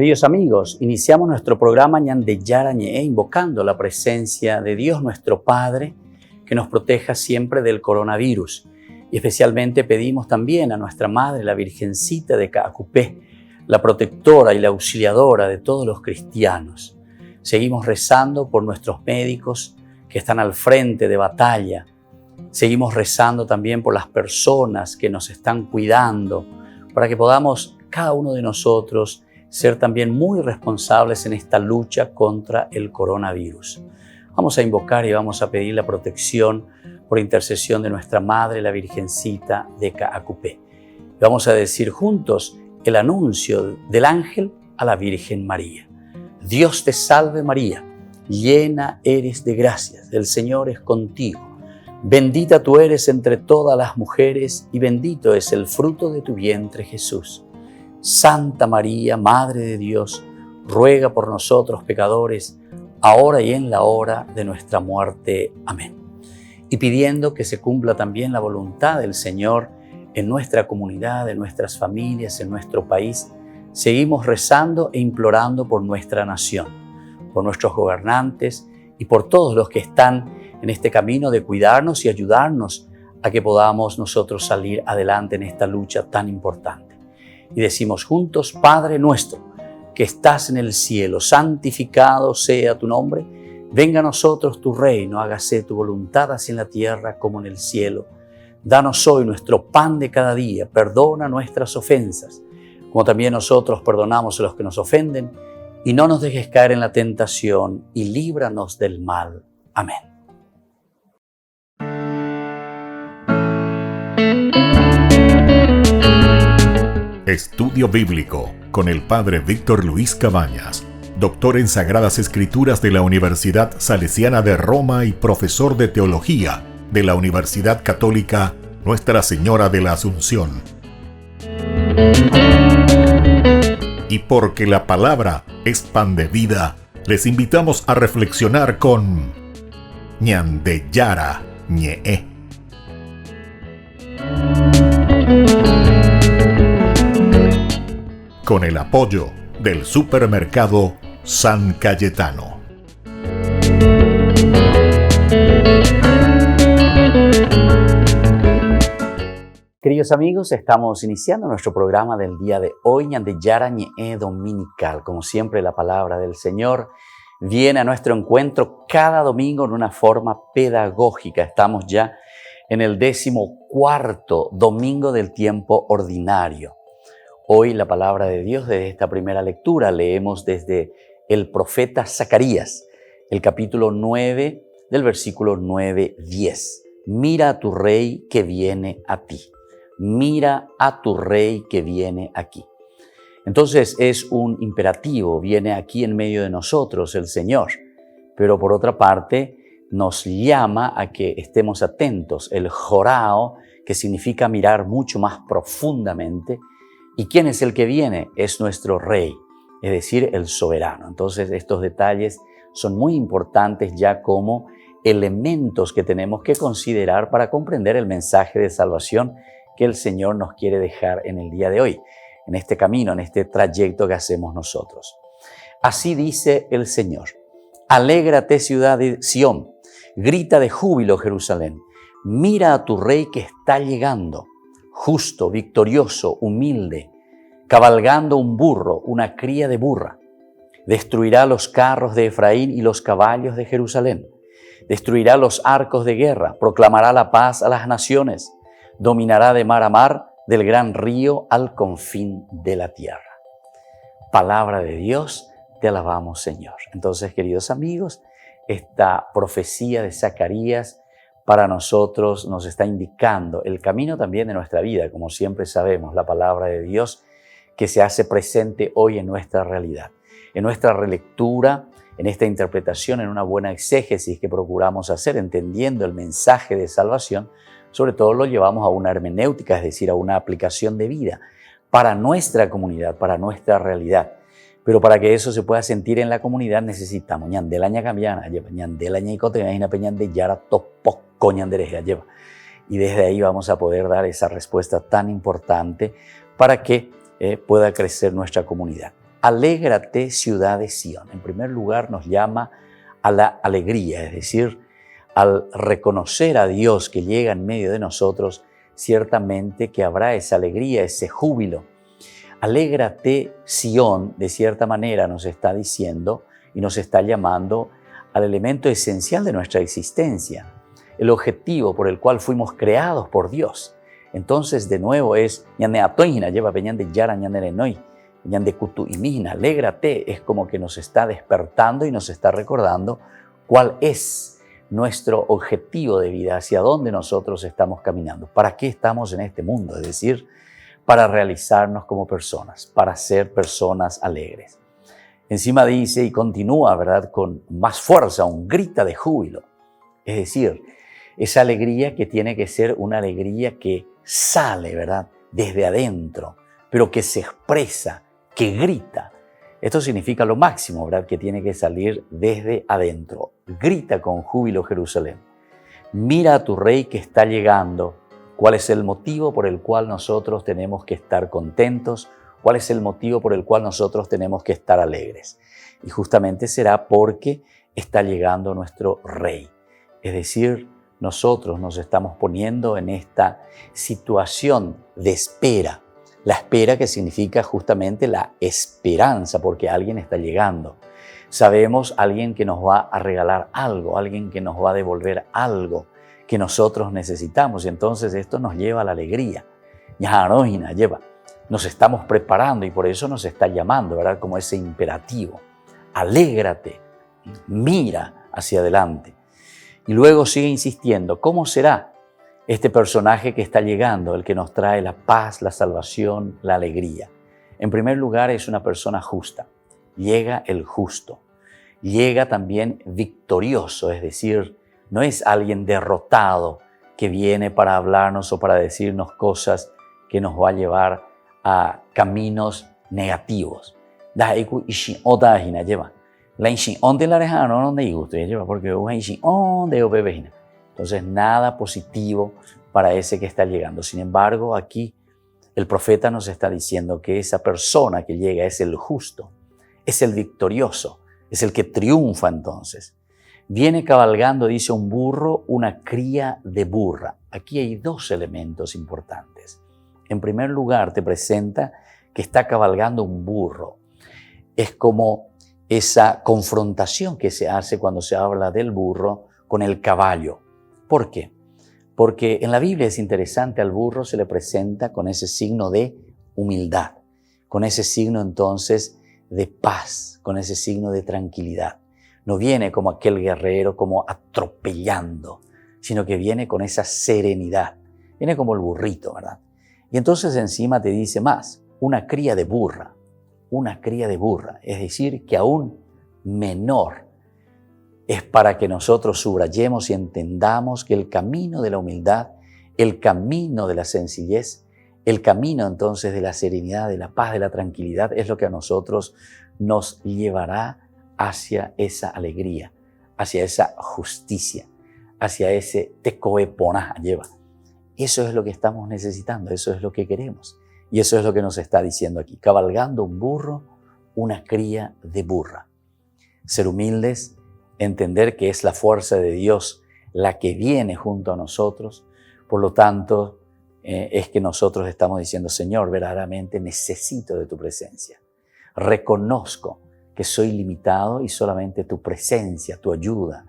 Queridos amigos, iniciamos nuestro programa Ñande Yara Ñe, invocando la presencia de Dios nuestro Padre, que nos proteja siempre del coronavirus. Y especialmente pedimos también a nuestra Madre, la Virgencita de Caacupé, la protectora y la auxiliadora de todos los cristianos. Seguimos rezando por nuestros médicos que están al frente de batalla. Seguimos rezando también por las personas que nos están cuidando, para que podamos, cada uno de nosotros, ser también muy responsables en esta lucha contra el coronavirus. Vamos a invocar y vamos a pedir la protección por intercesión de nuestra Madre, la Virgencita de Caacupé. Vamos a decir juntos el anuncio del ángel a la Virgen María. Dios te salve María, llena eres de gracias, el Señor es contigo. Bendita tú eres entre todas las mujeres y bendito es el fruto de tu vientre Jesús. Santa María, Madre de Dios, ruega por nosotros pecadores, ahora y en la hora de nuestra muerte. Amén. Y pidiendo que se cumpla también la voluntad del Señor en nuestra comunidad, en nuestras familias, en nuestro país, seguimos rezando e implorando por nuestra nación, por nuestros gobernantes y por todos los que están en este camino de cuidarnos y ayudarnos a que podamos nosotros salir adelante en esta lucha tan importante. Y decimos juntos, Padre nuestro, que estás en el cielo, santificado sea tu nombre. Venga a nosotros tu reino, hágase tu voluntad así en la tierra como en el cielo. Danos hoy nuestro pan de cada día, perdona nuestras ofensas, como también nosotros perdonamos a los que nos ofenden, y no nos dejes caer en la tentación, y líbranos del mal. Amén. Estudio Bíblico con el Padre Víctor Luis Cabañas, doctor en Sagradas Escrituras de la Universidad Salesiana de Roma y profesor de Teología de la Universidad Católica Nuestra Señora de la Asunción. Y porque la palabra es pan de vida, les invitamos a reflexionar con Ñande Yara Ñe. Con el apoyo del supermercado San Cayetano. Queridos amigos, estamos iniciando nuestro programa del día de hoy, Ñande Yara Ñe dominical. Como siempre, la palabra del Señor viene a nuestro encuentro cada domingo en una forma pedagógica. Estamos ya en el 14º domingo del tiempo ordinario. Hoy la palabra de Dios, desde esta primera lectura, leemos desde el profeta Zacarías, el capítulo 9 del versículo 9-10. Mira a tu rey que viene a ti. Mira a tu rey que viene aquí. Entonces es un imperativo, viene aquí en medio de nosotros el Señor, pero por otra parte nos llama a que estemos atentos. El jorao, que significa mirar mucho más profundamente. ¿Y quién es el que viene? Es nuestro rey, es decir, el soberano. Entonces estos detalles son muy importantes ya como elementos que tenemos que considerar para comprender el mensaje de salvación que el Señor nos quiere dejar en el día de hoy, en este camino, en este trayecto que hacemos nosotros. Así dice el Señor: alégrate, ciudad de Sión, grita de júbilo, Jerusalén. Mira a tu rey que está llegando, justo, victorioso, humilde, cabalgando un burro, una cría de burra. Destruirá los carros de Efraín y los caballos de Jerusalén. Destruirá los arcos de guerra, proclamará la paz a las naciones, dominará de mar a mar, del gran río al confín de la tierra. Palabra de Dios, te alabamos, Señor. Entonces, queridos amigos, esta profecía de Zacarías para nosotros nos está indicando el camino también de nuestra vida. Como siempre sabemos, la palabra de Dios que se hace presente hoy en nuestra realidad, en nuestra relectura, en esta interpretación, en una buena exégesis que procuramos hacer, entendiendo el mensaje de salvación. Sobre todo lo llevamos a una hermenéutica, es decir, a una aplicación de vida para nuestra comunidad, para nuestra realidad. Pero para que eso se pueda sentir en la comunidad necesitamos ñandela ñacambiana, ñandela ñicote, ñande yara topoco ñandereja lleva. Y desde ahí vamos a poder dar esa respuesta tan importante para que pueda crecer nuestra comunidad. Alégrate, ciudad de Sión. En primer lugar, nos llama a la alegría, es decir, al reconocer a Dios que llega en medio de nosotros, ciertamente que habrá esa alegría, ese júbilo. Alégrate, Sión, de cierta manera nos está diciendo y nos está llamando al elemento esencial de nuestra existencia, el objetivo por el cual fuimos creados por Dios. Entonces, de nuevo es, alégrate, es como que nos está despertando y nos está recordando cuál es nuestro objetivo de vida, hacia dónde nosotros estamos caminando, para qué estamos en este mundo, es decir, para realizarnos como personas, para ser personas alegres. Encima dice y continúa, ¿verdad?, con más fuerza, un grita de júbilo, es decir, esa alegría que tiene que ser una alegría que sale, ¿verdad?, desde adentro, pero que se expresa, que grita. Esto significa lo máximo, ¿verdad?, que tiene que salir desde adentro. Grita con júbilo, Jerusalén. Mira a tu rey que está llegando. ¿Cuál es el motivo por el cual nosotros tenemos que estar contentos? ¿Cuál es el motivo por el cual nosotros tenemos que estar alegres? Y justamente será porque está llegando nuestro rey. Es decir, nosotros nos estamos poniendo en esta situación de espera. La espera que significa justamente la esperanza, porque alguien está llegando. Sabemos alguien que nos va a regalar algo, alguien que nos va a devolver algo que nosotros necesitamos. Y entonces esto nos lleva a la alegría. Nos estamos preparando y por eso nos está llamando, ¿verdad?, como ese imperativo. Alégrate, mira hacia adelante. Y luego sigue insistiendo, ¿cómo será este personaje que está llegando, el que nos trae la paz, la salvación, la alegría? En primer lugar, es una persona justa. Llega el justo. Llega también victorioso, es decir, no es alguien derrotado que viene para hablarnos o para decirnos cosas que nos va a llevar a caminos negativos. Entonces, nada positivo para ese que está llegando. Sin embargo, aquí el profeta nos está diciendo que esa persona que llega es el justo, es el victorioso, es el que triunfa entonces. Viene cabalgando, dice un burro, una cría de burra. Aquí hay dos elementos importantes. En primer lugar, te presenta que está cabalgando un burro. Es como esa confrontación que se hace cuando se habla del burro con el caballo. ¿Por qué? Porque en la Biblia es interesante, al burro se le presenta con ese signo de humildad, con ese signo entonces de paz, con ese signo de tranquilidad. No viene como aquel guerrero, como atropellando, sino que viene con esa serenidad. Viene como el burrito, ¿verdad? Y entonces encima te dice más, una cría de burra, es decir, que aún menor. Es para que nosotros subrayemos y entendamos que el camino de la humildad, el camino de la sencillez, el camino entonces de la serenidad, de la paz, de la tranquilidad, es lo que a nosotros nos llevará hacia esa alegría, hacia esa justicia, hacia ese tecoeponá lleva. Eso es lo que estamos necesitando, eso es lo que queremos. Y eso es lo que nos está diciendo aquí. Cabalgando un burro, una cría de burra. Ser humildes, entender que es la fuerza de Dios la que viene junto a nosotros. Por lo tanto, es que nosotros estamos diciendo, Señor, verdaderamente necesito de tu presencia. Reconozco que soy limitado y solamente tu presencia, tu ayuda,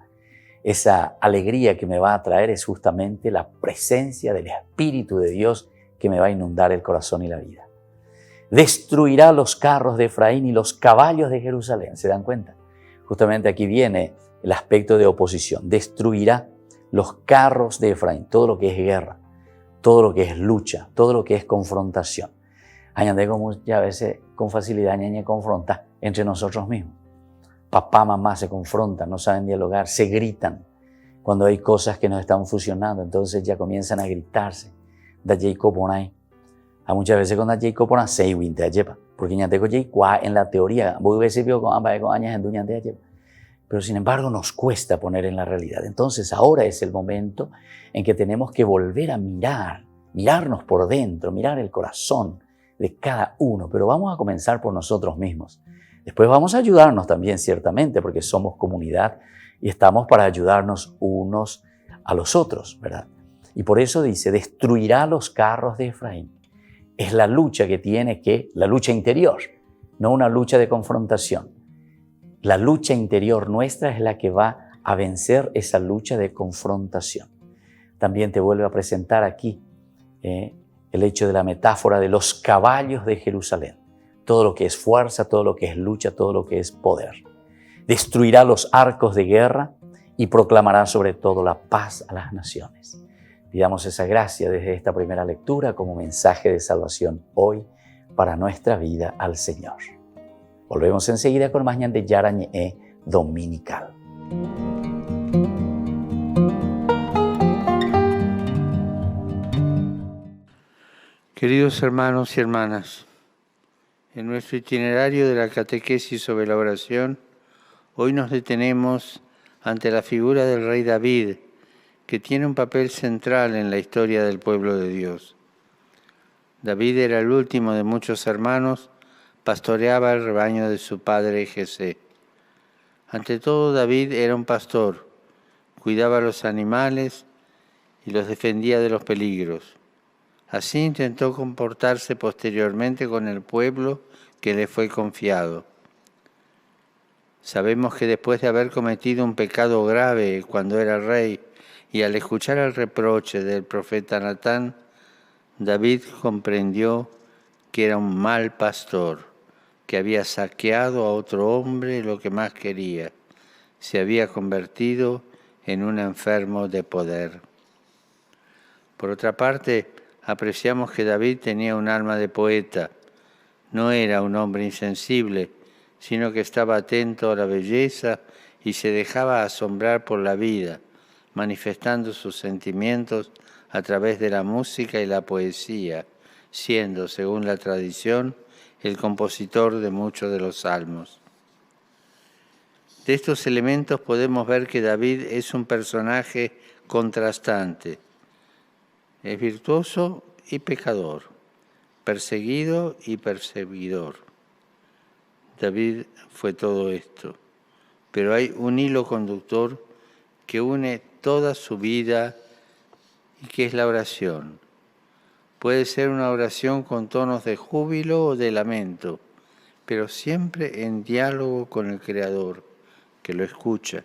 esa alegría que me va a traer es justamente la presencia del Espíritu de Dios que me va a inundar el corazón y la vida. Destruirá los carros de Efraín y los caballos de Jerusalén. ¿Se dan cuenta? Justamente aquí viene el aspecto de oposición. Destruirá los carros de Efraín, todo lo que es guerra, todo lo que es lucha, todo lo que es confrontación. Añandego muchas veces con facilidad ñañe confronta entre nosotros mismos. Papá, mamá se confrontan, no saben dialogar, se gritan cuando hay cosas que no están funcionando, entonces ya comienzan a gritarse. Da Jacob Bonai. A muchas veces con da Jacob Bonai se winter lleva, porque ñanteco Jacob en la teoría, voy a decir con ambas años en duñante lleva. Pero sin embargo nos cuesta poner en la realidad. Entonces ahora es el momento en que tenemos que volver a mirarnos por dentro, mirar el corazón, de cada uno, pero vamos a comenzar por nosotros mismos. Después vamos a ayudarnos también, ciertamente, porque somos comunidad y estamos para ayudarnos unos a los otros, ¿verdad? Y por eso dice, destruirá los carros de Efraín. Es la lucha que tiene la lucha interior, no una lucha de confrontación. La lucha interior nuestra es la que va a vencer esa lucha de confrontación. También te vuelve a presentar aquí el hecho de la metáfora de los caballos de Jerusalén. Todo lo que es fuerza, todo lo que es lucha, todo lo que es poder. Destruirá los arcos de guerra y proclamará sobre todo la paz a las naciones. Pidamos esa gracia desde esta primera lectura como mensaje de salvación hoy para nuestra vida al Señor. Volvemos enseguida con más Ñande Yarañe Dominical. Queridos hermanos y hermanas, en nuestro itinerario de la catequesis sobre la oración, hoy nos detenemos ante la figura del rey David, que tiene un papel central en la historia del pueblo de Dios. David era el último de muchos hermanos, pastoreaba el rebaño de su padre Jesé. Ante todo, David era un pastor, cuidaba a los animales y los defendía de los peligros. Así intentó comportarse posteriormente con el pueblo que le fue confiado. Sabemos que después de haber cometido un pecado grave cuando era rey y al escuchar el reproche del profeta Natán, David comprendió que era un mal pastor, que había saqueado a otro hombre lo que más quería. Se había convertido en un enfermo de poder. Por otra parte, apreciamos que David tenía un alma de poeta. No era un hombre insensible, sino que estaba atento a la belleza y se dejaba asombrar por la vida, manifestando sus sentimientos a través de la música y la poesía, siendo, según la tradición, el compositor de muchos de los salmos. De estos elementos podemos ver que David es un personaje contrastante. Es virtuoso y pecador, perseguido y perseguidor. David fue todo esto, pero hay un hilo conductor que une toda su vida y que es la oración. Puede ser una oración con tonos de júbilo o de lamento, pero siempre en diálogo con el Creador, que lo escucha.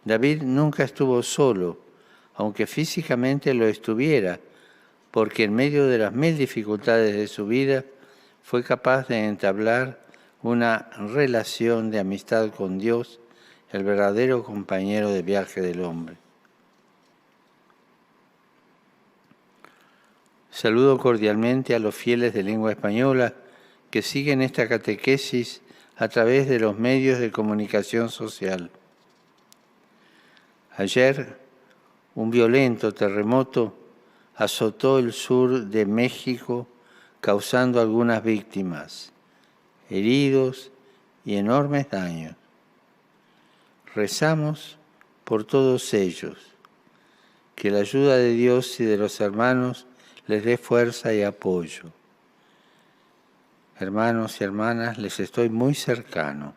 David nunca estuvo solo, aunque físicamente lo estuviera, porque en medio de las mil dificultades de su vida fue capaz de entablar una relación de amistad con Dios, el verdadero compañero de viaje del hombre. Saludo cordialmente a los fieles de lengua española que siguen esta catequesis a través de los medios de comunicación social. Ayer, un violento terremoto azotó el sur de México, causando algunas víctimas, heridos y enormes daños. Rezamos por todos ellos, que la ayuda de Dios y de los hermanos les dé fuerza y apoyo. Hermanos y hermanas, les estoy muy cercano.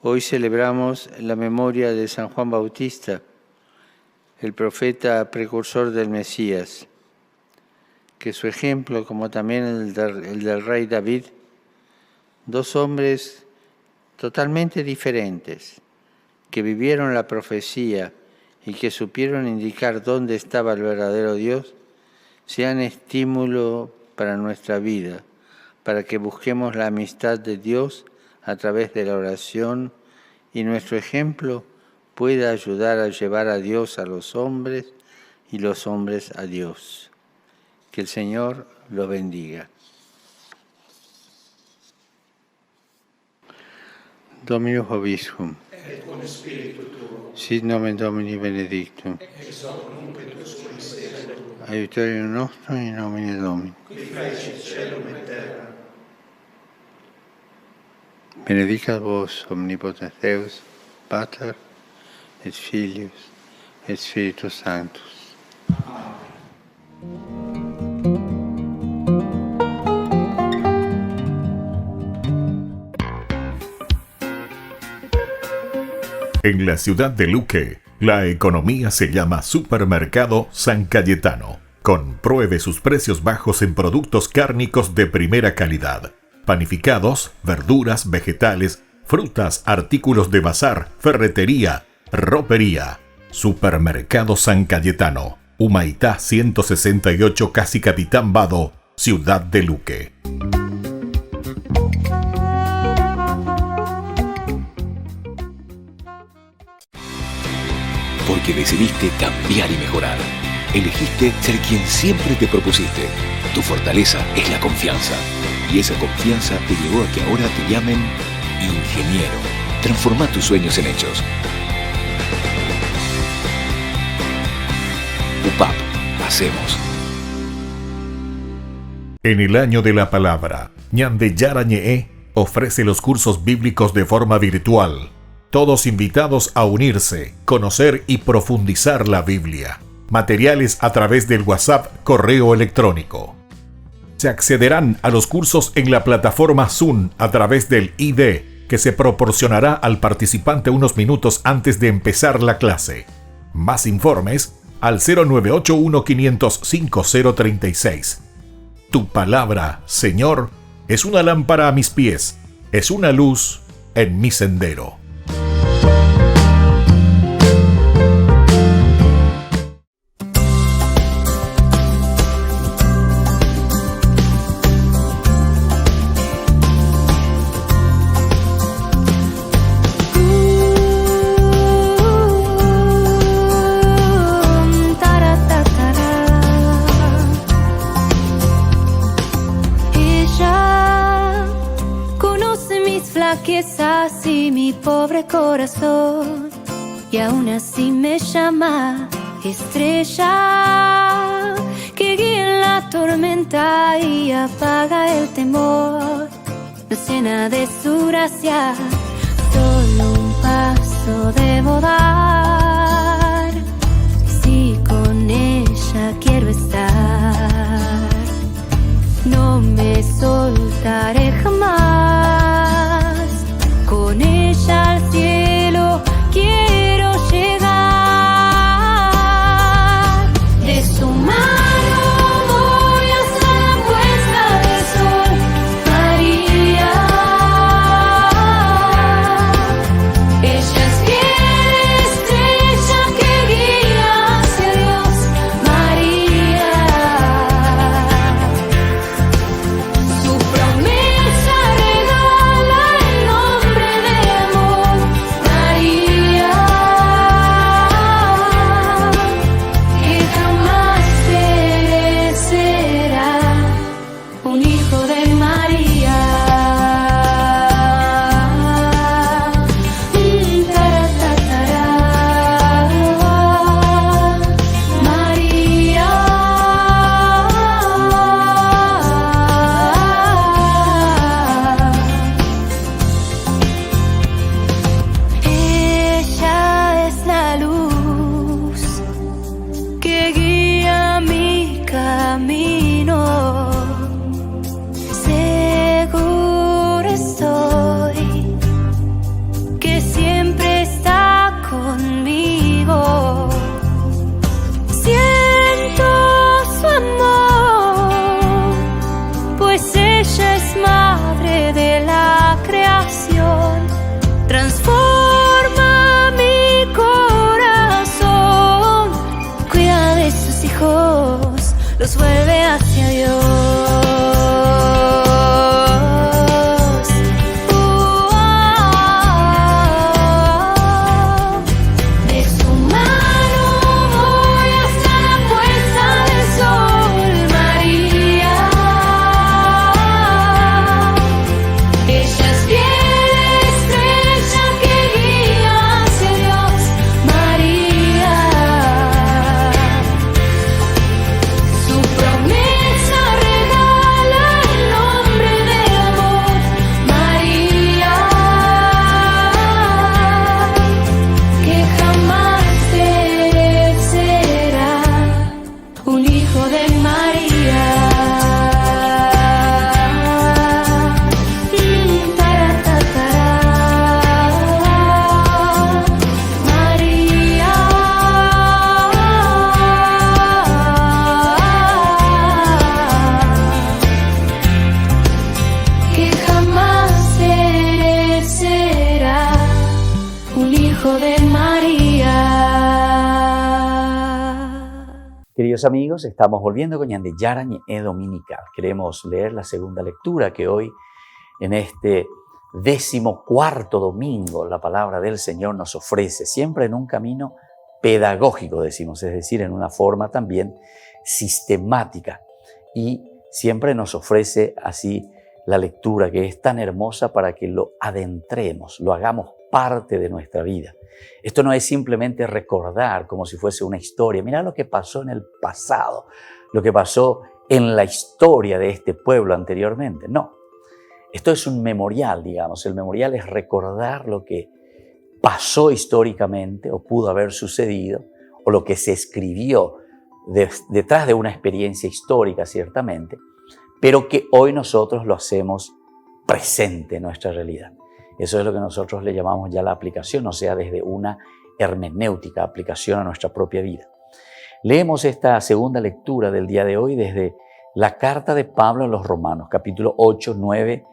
Hoy celebramos la memoria de San Juan Bautista, el profeta precursor del Mesías, que su ejemplo, como también el del rey David, dos hombres totalmente diferentes, que vivieron la profecía y que supieron indicar dónde estaba el verdadero Dios, sean estímulo para nuestra vida, para que busquemos la amistad de Dios a través de la oración y nuestro ejemplo pueda ayudar a llevar a Dios a los hombres y los hombres a Dios. Que el Señor los bendiga. Dominus Vobiscum. Et cum spiritu tuo. Sit nomen Domini benedictum. Ex hoc nunc et usque in seculum. Aiuterium nostrum in nomine Domini. Qui fecit caelum et terra. Benedicat vos omnipotens Deus, Pater, et Filius, et Spiritus Sanctus. Amen. En la ciudad de Luque, la economía se llama Supermercado San Cayetano. Compruebe sus precios bajos en productos cárnicos de primera calidad. Panificados, verduras, vegetales, frutas, artículos de bazar, ferretería, ropería. Supermercado San Cayetano, Humaitá 168, Casi Capitán Vado, ciudad de Luque. Porque decidiste cambiar y mejorar. Elegiste ser quien siempre te propusiste. Tu fortaleza es la confianza. Y esa confianza te llevó a que ahora te llamen ingeniero. Transforma tus sueños en hechos. UPAP. Hacemos. En el año de la palabra, Ñande Yara Ñe'e ofrece los cursos bíblicos de forma virtual. Todos invitados a unirse, conocer y profundizar la Biblia. Materiales a través del WhatsApp, correo electrónico. Se accederán a los cursos en la plataforma Zoom a través del ID, que se proporcionará al participante unos minutos antes de empezar la clase. Más informes al 0981-500-5036. Tu palabra, Señor, es una lámpara a mis pies, es una luz en mi sendero. Y mi pobre corazón, y aún así me llama estrella que guía en la tormenta y apaga el temor. Nos llena de su gracia, solo un paso debo dar. Si con ella quiero estar, no me soltaré jamás. Con ella al cielo quiero llegar. De su mano voy hasta la puesta del sol, María. Ella es fiel estrella que guía hacia Dios, María. Su promesa regala el nombre de amor, María, que jamás perecerá, un hijo de María. María. Ella es la luz que guía mi camino. Seguro estoy que siempre está conmigo. Siento su amor, pues ella es madre de la creación. Transforma mi corazón, cuida de sus hijos, los vuelve hacia Dios. De su mano voy hasta la puesta del sol, María. Ella es fiel estrella que guía hacia Dios, María. Su promesa Queridos amigos, estamos volviendo con Ñande Yarañe Dominical. Queremos leer la segunda lectura que hoy, en este 14º domingo, la palabra del Señor nos ofrece, siempre en un camino pedagógico, decimos, es decir, en una forma también sistemática. Y siempre nos ofrece así la lectura que es tan hermosa para que lo adentremos, lo hagamos parte de nuestra vida. Esto no es simplemente recordar como si fuese una historia. Mira lo que pasó en el pasado, lo que pasó en la historia de este pueblo anteriormente. No, esto es un memorial, digamos. El memorial es recordar lo que pasó históricamente o pudo haber sucedido o lo que se escribió detrás de una experiencia histórica, ciertamente, pero que hoy nosotros lo hacemos presente en nuestra realidad. Eso es lo que nosotros le llamamos ya la aplicación, o sea, desde una hermenéutica, aplicación a nuestra propia vida. Leemos esta segunda lectura del día de hoy desde la carta de Pablo a los Romanos, capítulo 8, 9,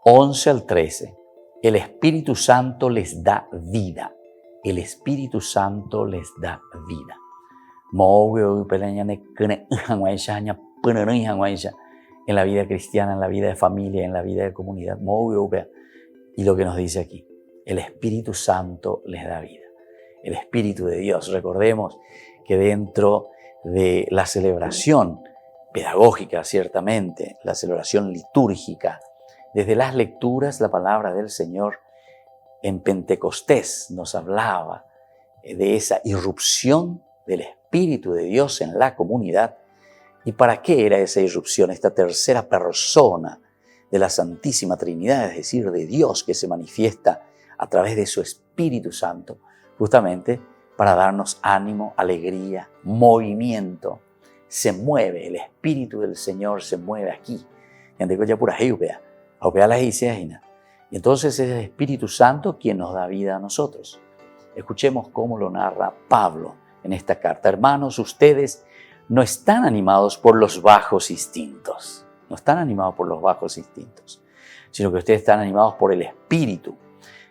11 al 13. El Espíritu Santo les da vida. El Espíritu Santo les da vida. En la vida cristiana, en la vida de familia, en la vida de comunidad. Y lo que nos dice aquí, el Espíritu Santo les da vida. El Espíritu de Dios. Recordemos que dentro de la celebración pedagógica, ciertamente, la celebración litúrgica, desde las lecturas, la palabra del Señor en Pentecostés nos hablaba de esa irrupción del Espíritu de Dios en la comunidad. ¿Y para qué era esa irrupción? Esta tercera persona de la Santísima Trinidad, es decir, de Dios que se manifiesta a través de su Espíritu Santo, justamente para darnos ánimo, alegría, movimiento. Se mueve, el Espíritu del Señor se mueve aquí. Y entonces es el Espíritu Santo quien nos da vida a nosotros. Escuchemos cómo lo narra Pablo en esta carta. Hermanos, ustedes no están animados por los bajos instintos. No están animados por los bajos instintos, sino que ustedes están animados por el Espíritu,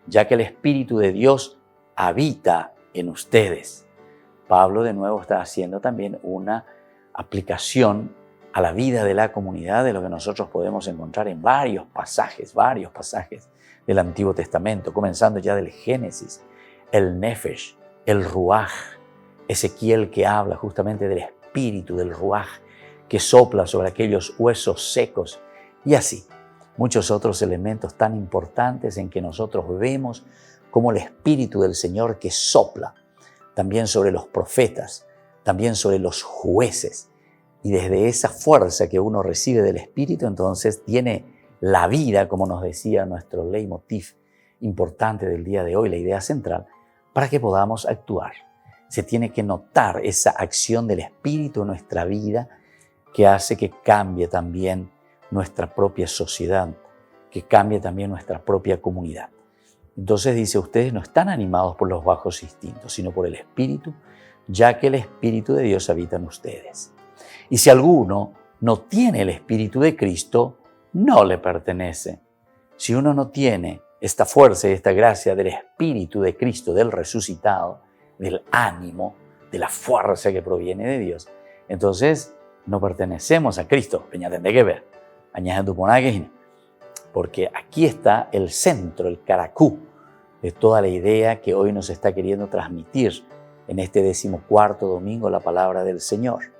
ya que el Espíritu de Dios habita en ustedes. Pablo de nuevo está haciendo también una aplicación a la vida de la comunidad de lo que nosotros podemos encontrar en varios pasajes del Antiguo Testamento, comenzando ya del Génesis, el Nefesh, el Ruaj, Ezequiel que habla justamente del Espíritu, del Ruaj, que sopla sobre aquellos huesos secos, y así muchos otros elementos tan importantes en que nosotros vemos como el Espíritu del Señor que sopla también sobre los profetas, también sobre los jueces, y desde esa fuerza que uno recibe del Espíritu, entonces tiene la vida, como nos decía nuestro leitmotiv importante del día de hoy, la idea central, para que podamos actuar. Se tiene que notar esa acción del Espíritu en nuestra vida, que hace que cambie también nuestra propia sociedad, que cambie también nuestra propia comunidad. Entonces dice, ustedes no están animados por los bajos instintos, sino por el Espíritu, ya que el Espíritu de Dios habita en ustedes. Y si alguno no tiene el Espíritu de Cristo, no le pertenece. Si uno no tiene esta fuerza y esta gracia del Espíritu de Cristo, del resucitado, del ánimo, de la fuerza que proviene de Dios, entonces no pertenecemos a Cristo, porque aquí está el centro, el caracú de toda la idea que hoy nos está queriendo transmitir en este 14º domingo la palabra del Señor.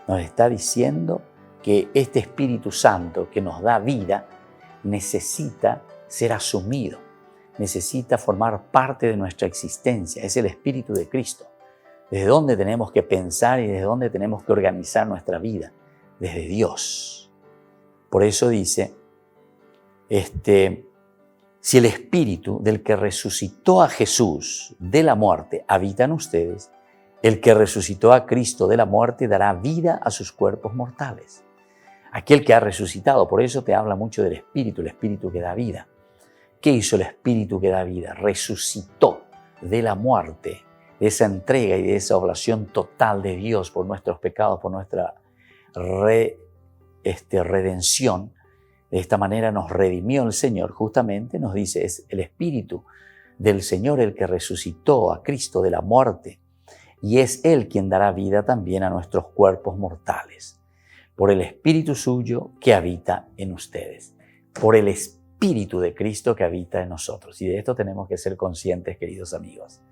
Nos está diciendo que este Espíritu Santo que nos da vida necesita ser asumido, necesita formar parte de nuestra existencia. Es el Espíritu de Cristo. ¿Desde dónde tenemos que pensar y desde dónde tenemos que organizar nuestra vida? Desde Dios. Por eso dice, si el Espíritu del que resucitó a Jesús de la muerte habita en ustedes, el que resucitó a Cristo de la muerte dará vida a sus cuerpos mortales. Aquel que ha resucitado, por eso te habla mucho del Espíritu, el Espíritu que da vida. ¿Qué hizo el Espíritu que da vida? Resucitó de la muerte, de esa entrega y de esa oblación total de Dios por nuestros pecados, por nuestra redención. De esta manera nos redimió el Señor, justamente nos dice, es el Espíritu del Señor el que resucitó a Cristo de la muerte, y es Él quien dará vida también a nuestros cuerpos mortales, por el Espíritu suyo que habita en ustedes, por el Espíritu de Cristo que habita en nosotros. Y de esto tenemos que ser conscientes, queridos amigos.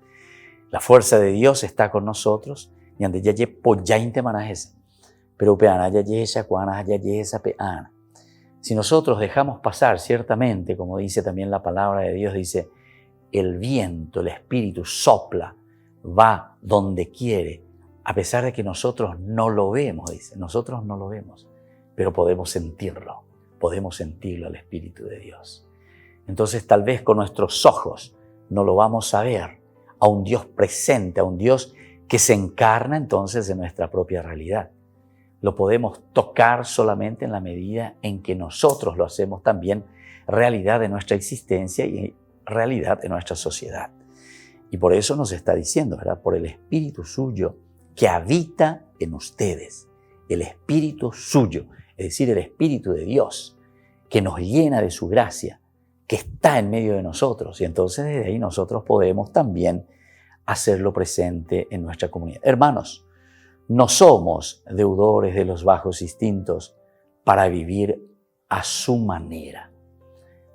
La fuerza de Dios está con nosotros, y ante ya poyainte manajese, pero peana ya esa cuana ya esa peana. Si nosotros dejamos pasar, ciertamente, como dice también la palabra de Dios, dice, el viento, el Espíritu sopla, va donde quiere, a pesar de que nosotros no lo vemos, dice, nosotros no lo vemos, pero podemos sentirlo al Espíritu de Dios. Entonces tal vez con nuestros ojos no lo vamos a ver, a un Dios presente, a un Dios que se encarna entonces en nuestra propia realidad. Lo podemos tocar solamente en la medida en que nosotros lo hacemos también realidad de nuestra existencia y realidad de nuestra sociedad. Y por eso nos está diciendo, ¿verdad? Por el Espíritu suyo que habita en ustedes. El Espíritu suyo, es decir, el Espíritu de Dios, que nos llena de su gracia, que está en medio de nosotros. Y entonces desde ahí nosotros podemos también hacerlo presente en nuestra comunidad. Hermanos, no somos deudores de los bajos instintos para vivir a su manera.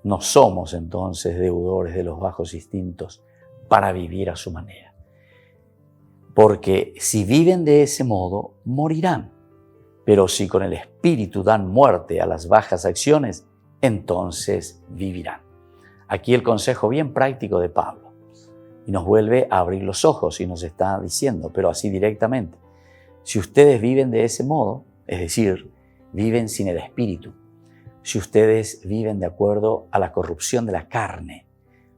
No somos entonces deudores de los bajos instintos para vivir a su manera. Porque si viven de ese modo, morirán. Pero si con el Espíritu dan muerte a las bajas acciones, entonces vivirán. Aquí el consejo bien práctico de Pablo. Y nos vuelve a abrir los ojos y nos está diciendo, pero así directamente. Si ustedes viven de ese modo, es decir, viven sin el Espíritu, si ustedes viven de acuerdo a la corrupción de la carne,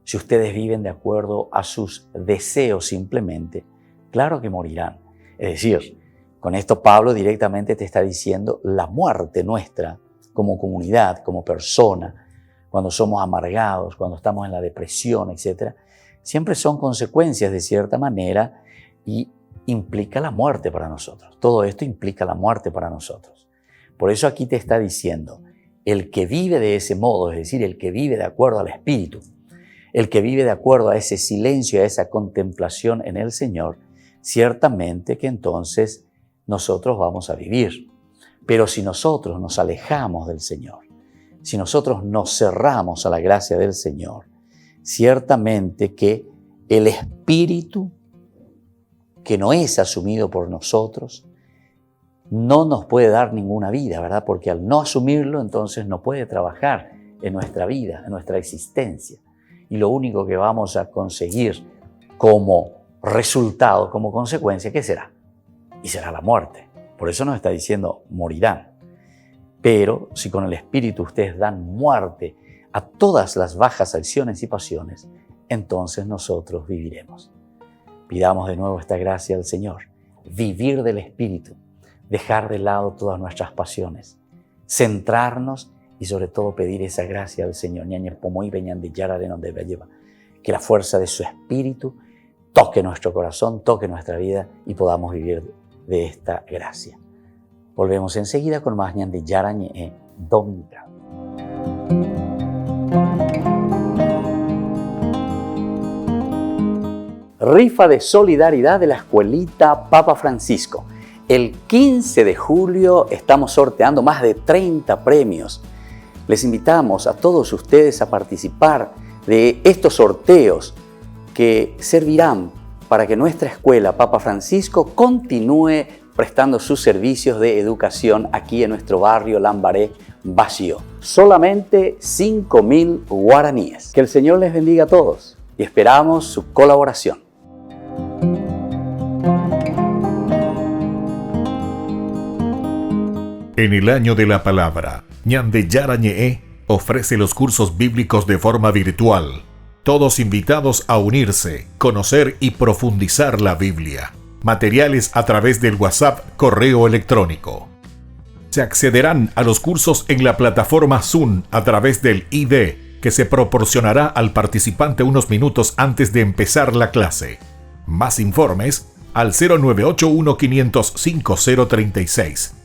si ustedes viven de acuerdo a sus deseos simplemente, claro que morirán. Es decir, con esto Pablo directamente te está diciendo la muerte nuestra como comunidad, como persona, cuando somos amargados, cuando estamos en la depresión, etc., siempre son consecuencias de cierta manera y implica la muerte para nosotros. Todo esto implica la muerte para nosotros. Por eso aquí te está diciendo, el que vive de ese modo, es decir, el que vive de acuerdo al Espíritu, el que vive de acuerdo a ese silencio, a esa contemplación en el Señor, ciertamente que entonces nosotros vamos a vivir. Pero si nosotros nos alejamos del Señor, si nosotros nos cerramos a la gracia del Señor, ciertamente que el Espíritu que no es asumido por nosotros, no nos puede dar ninguna vida, ¿verdad? Porque al no asumirlo, entonces no puede trabajar en nuestra vida, en nuestra existencia. Y lo único que vamos a conseguir como resultado, como consecuencia, ¿qué será? Y será la muerte. Por eso nos está diciendo, morirán. Pero si con el Espíritu ustedes dan muerte a todas las bajas acciones y pasiones, entonces nosotros viviremos. Pidamos de nuevo esta gracia al Señor, vivir del Espíritu, dejar de lado todas nuestras pasiones, centrarnos y sobre todo pedir esa gracia al Señor. Que la fuerza de su Espíritu toque nuestro corazón, toque nuestra vida y podamos vivir de esta gracia. Volvemos enseguida con más Ñan de Yarañe Dominical. Rifa de solidaridad de la Escuelita Papa Francisco. El 15 de julio estamos sorteando más de 30 premios. Les invitamos a todos ustedes a participar de estos sorteos que servirán para que nuestra escuela Papa Francisco continúe prestando sus servicios de educación aquí en nuestro barrio Lambaré, Bajío. Solamente 5.000 guaraníes. Que el Señor les bendiga a todos y esperamos su colaboración. En el año de la palabra, Ñan de Yarañe ofrece los cursos bíblicos de forma virtual. Todos invitados a unirse, conocer y profundizar la Biblia. Materiales a través del WhatsApp, correo electrónico. Se accederán a los cursos en la plataforma Zoom a través del ID, que se proporcionará al participante unos minutos antes de empezar la clase. Más informes al 0981 505 036.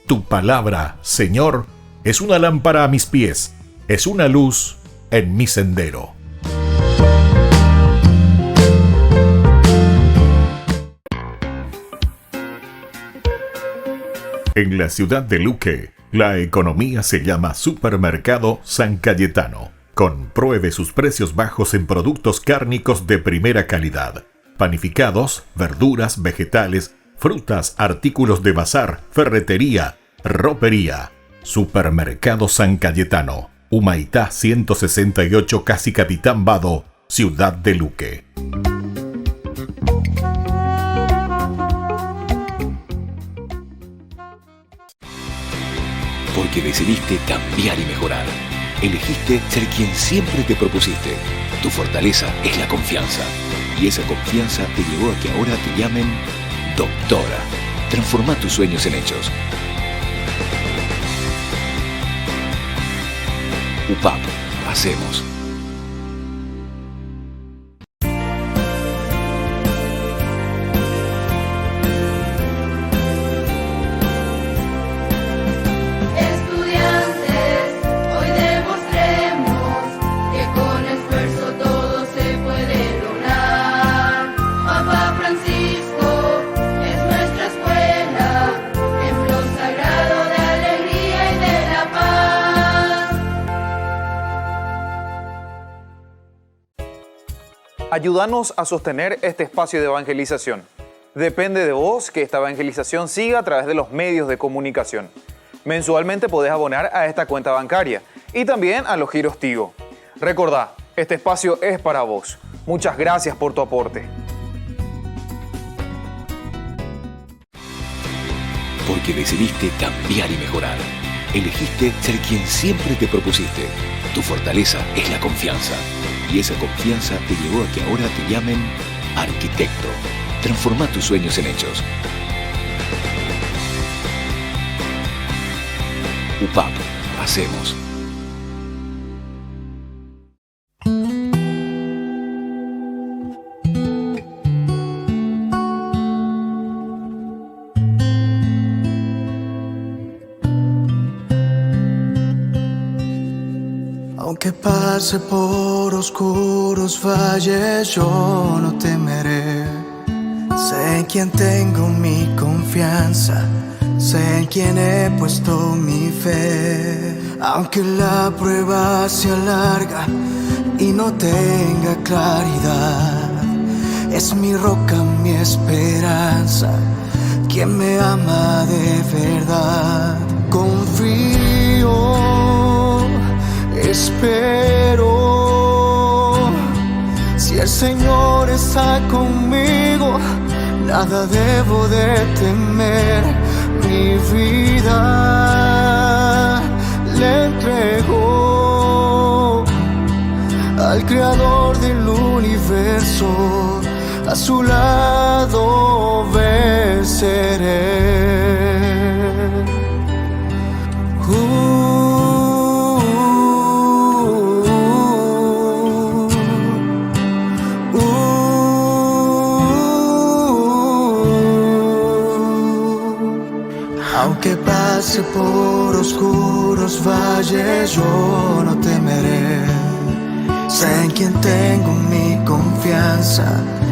Tu palabra, Señor, es una lámpara a mis pies, es una luz en mi sendero. En la ciudad de Luque, la economía se llama Supermercado San Cayetano. Compruebe sus precios bajos en productos cárnicos de primera calidad. Panificados, verduras, vegetales, frutas, artículos de bazar, ferretería, ropería. Supermercado San Cayetano, Humaitá 168, Casi Capitán Vado, ciudad de Luque. Porque decidiste cambiar y mejorar. Elegiste ser quien siempre te propusiste. Tu fortaleza es la confianza. Y esa confianza te llevó a que ahora te llamen doctora. Transforma tus sueños en hechos. UPAP. Hacemos. Ayúdanos a sostener este espacio de evangelización. Depende de vos que esta evangelización siga a través de los medios de comunicación. Mensualmente podés abonar a esta cuenta bancaria y también a los giros Tigo. Recordá, este espacio es para vos. Muchas gracias por tu aporte. Porque decidiste cambiar y mejorar. Elegiste ser quien siempre te propusiste. Tu fortaleza es la confianza. Y esa confianza te llevó a que ahora te llamen arquitecto. Transforma tus sueños en hechos. UPAP. Hacemos. Aunque pase por oscuros valles, yo no temeré. Sé en quién tengo mi confianza, sé en quién he puesto mi fe. Aunque la prueba sea larga y no tenga claridad, es mi roca, mi esperanza, quien me ama de verdad. Confío, espero, si el Señor está conmigo, nada debo de temer. Mi vida le entrego al Creador del universo, a su lado venceré. Aunque pase por oscuros valles, yo no temeré. Sé en quien tengo mi confianza,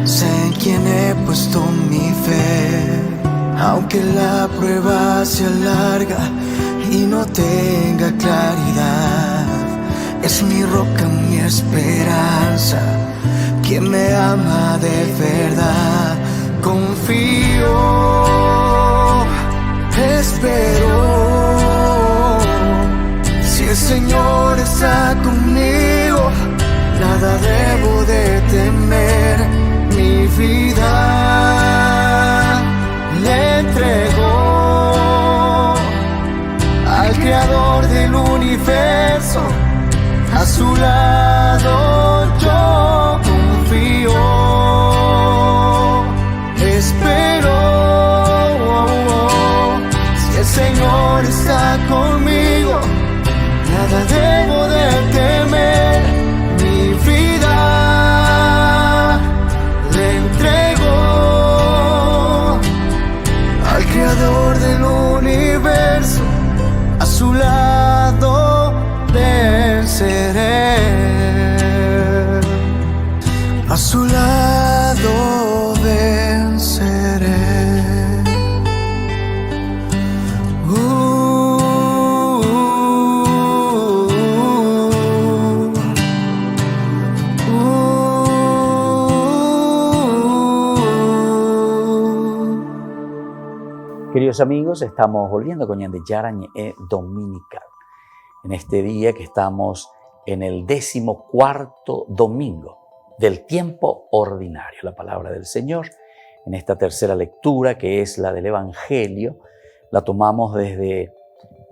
sé en quien he puesto mi fe. Aunque la prueba sea larga y no tenga claridad, es mi roca, mi esperanza, quien me ama de verdad. Confío, espero, si el Señor está conmigo, nada debo de temer. Mi vida le entrego al Creador del universo, a su lado yo confío. Espero, el Señor está conmigo, nada debo de temer. Mi vida le entrego al Creador del universo, a su lado venceré. Queridos amigos, estamos volviendo con Ñande Yara Ñe'e Dominical. En este día que estamos en el 14º domingo del tiempo ordinario, la palabra del Señor. En esta tercera lectura, que es la del Evangelio, la tomamos desde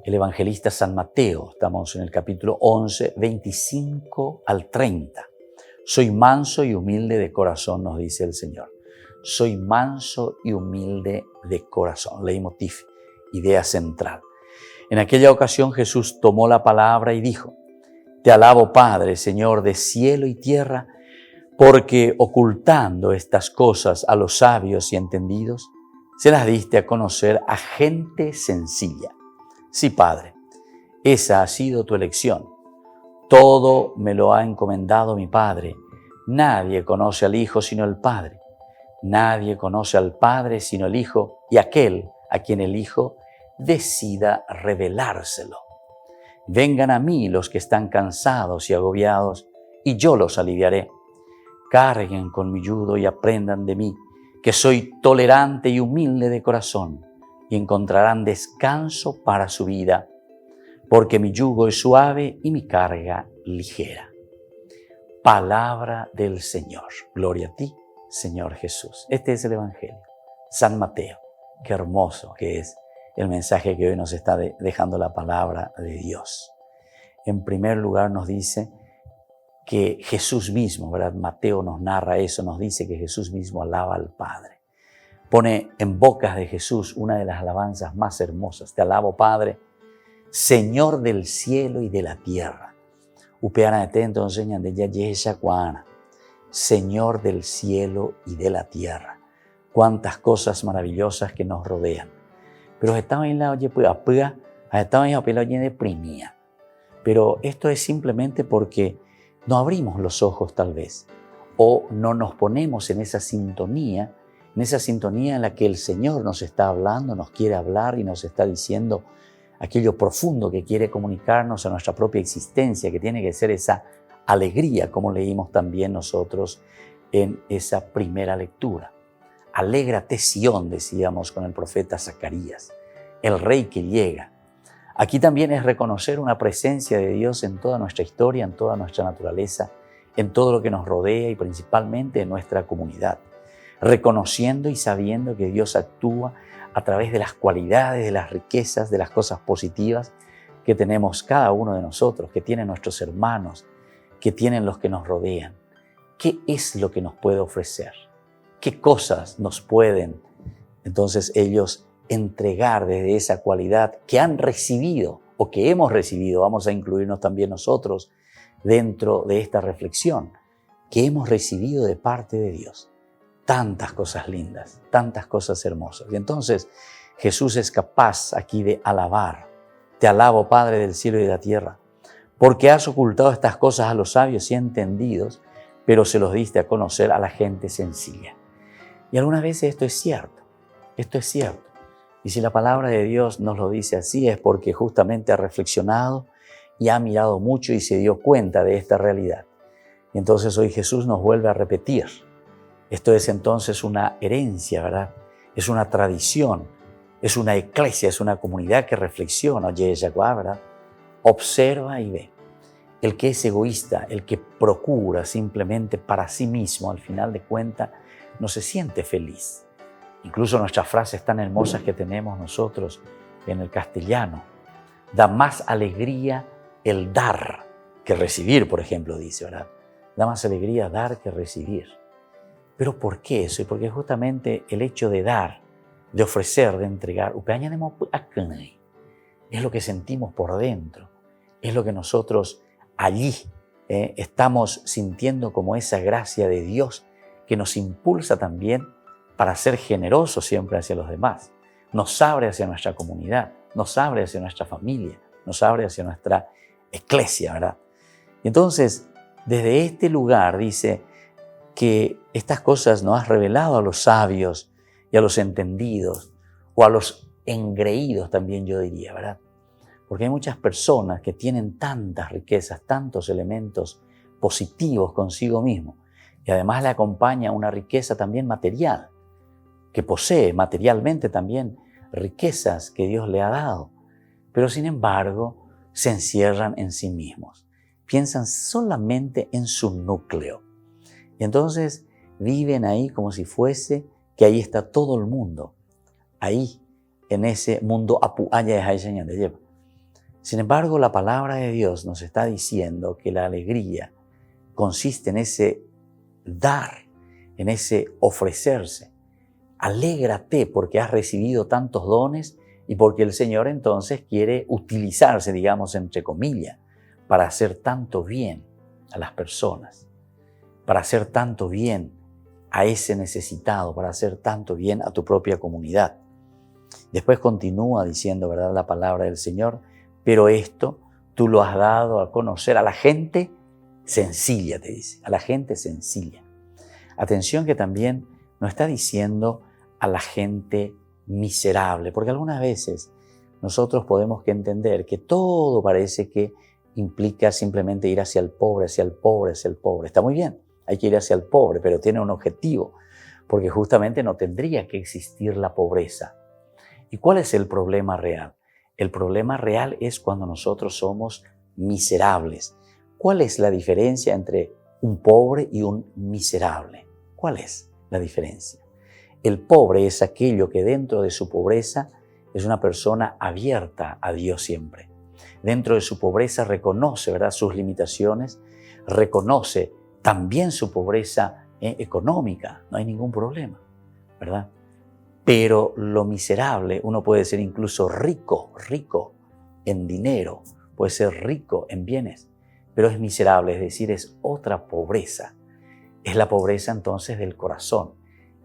el evangelista San Mateo. Estamos en el capítulo 11, 25 al 30. Soy manso y humilde de corazón, nos dice el Señor. Soy manso y humilde de corazón. Leitmotiv, idea central. En aquella ocasión Jesús tomó la palabra y dijo: Te alabo, Padre, Señor de cielo y tierra, porque ocultando estas cosas a los sabios y entendidos, se las diste a conocer a gente sencilla. Sí, Padre, esa ha sido tu elección. Todo me lo ha encomendado mi Padre. Nadie conoce al Hijo sino el Padre. Nadie conoce al Padre sino el Hijo y aquel a quien el Hijo decida revelárselo. Vengan a mí los que están cansados y agobiados, y yo los aliviaré. Carguen con mi yugo y aprendan de mí, que soy tolerante y humilde de corazón, y encontrarán descanso para su vida, porque mi yugo es suave y mi carga ligera. Palabra del Señor. Gloria a ti, Señor Jesús. Este es el Evangelio. San Mateo. Qué hermoso que es el mensaje que hoy nos está dejando la palabra de Dios. En primer lugar nos dice que Jesús mismo, ¿verdad? Mateo nos narra eso, nos dice que Jesús mismo alaba al Padre. Pone en bocas de Jesús una de las alabanzas más hermosas. Te alabo, Padre, Señor del cielo y de la tierra. Upeana de entonces de ya Juana. Señor del cielo y de la tierra. Cuántas cosas maravillosas que nos rodean. Pero estamos en la oye deprimida. Pero esto es simplemente porque no abrimos los ojos tal vez, o no nos ponemos en esa sintonía en la que el Señor nos está hablando, nos quiere hablar y nos está diciendo aquello profundo que quiere comunicarnos a nuestra propia existencia, que tiene que ser esa alegría, como leímos también nosotros en esa primera lectura. Alégrate, Sión, decíamos con el profeta Zacarías, el Rey que llega. Aquí también es reconocer una presencia de Dios en toda nuestra historia, en toda nuestra naturaleza, en todo lo que nos rodea y principalmente en nuestra comunidad. Reconociendo y sabiendo que Dios actúa a través de las cualidades, de las riquezas, de las cosas positivas que tenemos cada uno de nosotros, que tienen nuestros hermanos, que tienen los que nos rodean. ¿Qué es lo que nos puede ofrecer? ¿Qué cosas nos pueden entonces ellos entregar desde esa cualidad que han recibido o que hemos recibido? Vamos a incluirnos también nosotros dentro de esta reflexión que hemos recibido de parte de Dios. Tantas cosas lindas, tantas cosas hermosas. Y entonces Jesús es capaz aquí de alabar. Te alabo, Padre del cielo y de la tierra, porque has ocultado estas cosas a los sabios y entendidos, pero se los diste a conocer a la gente sencilla. Y algunas veces esto es cierto. Y si la palabra de Dios nos lo dice así, es porque justamente ha reflexionado y ha mirado mucho y se dio cuenta de esta realidad. Y entonces hoy Jesús nos vuelve a repetir. Esto es entonces una herencia, ¿verdad? Es una tradición, es una eclesia, es una comunidad que reflexiona, oye, ¿verdad? Observa y ve. El que es egoísta, el que procura simplemente para sí mismo, al final de cuentas, no se siente feliz. Incluso nuestras frases tan hermosas que tenemos nosotros en el castellano. Da más alegría el dar que recibir, por ejemplo, dice, ¿verdad? Da más alegría dar que recibir. ¿Pero por qué eso? Porque justamente el hecho de dar, de ofrecer, de entregar, es lo que sentimos por dentro. Es lo que nosotros allí estamos sintiendo como esa gracia de Dios que nos impulsa también para ser generosos siempre hacia los demás. Nos abre hacia nuestra comunidad, nos abre hacia nuestra familia, nos abre hacia nuestra eclesia, ¿verdad? Y entonces, desde este lugar dice que estas cosas no has revelado a los sabios y a los entendidos, o a los engreídos también yo diría, ¿verdad? Porque hay muchas personas que tienen tantas riquezas, tantos elementos positivos consigo mismo, y además le acompaña una riqueza también material, que posee materialmente también riquezas que Dios le ha dado, pero sin embargo se encierran en sí mismos. Piensan solamente en su núcleo. Y entonces viven ahí como si fuese que ahí está todo el mundo. Ahí, en ese mundo de. Sin embargo, la palabra de Dios nos está diciendo que la alegría consiste en ese dar, en ese ofrecerse. Alégrate porque has recibido tantos dones y porque el Señor entonces quiere utilizarse, digamos, entre comillas, para hacer tanto bien a las personas, para hacer tanto bien a ese necesitado, para hacer tanto bien a tu propia comunidad. Después continúa diciendo, ¿verdad?, la palabra del Señor, pero esto tú lo has dado a conocer a la gente sencilla, te dice, a la gente sencilla. Atención que también no está diciendo a la gente miserable, porque algunas veces nosotros podemos que entender que todo parece que implica simplemente ir hacia el pobre, hacia el pobre, hacia el pobre. Está muy bien, hay que ir hacia el pobre, pero tiene un objetivo, porque justamente no tendría que existir la pobreza. ¿Y cuál es el problema real? El problema real es cuando nosotros somos miserables. ¿Cuál es la diferencia entre un pobre y un miserable? ¿Cuál es la diferencia? El pobre es aquello que dentro de su pobreza es una persona abierta a Dios siempre. Dentro de su pobreza reconoce, ¿verdad?, sus limitaciones, reconoce también su pobreza económica, no hay ningún problema, ¿verdad? Pero lo miserable, uno puede ser incluso rico en dinero, puede ser rico en bienes, pero es miserable, es decir, es otra pobreza. Es la pobreza entonces del corazón,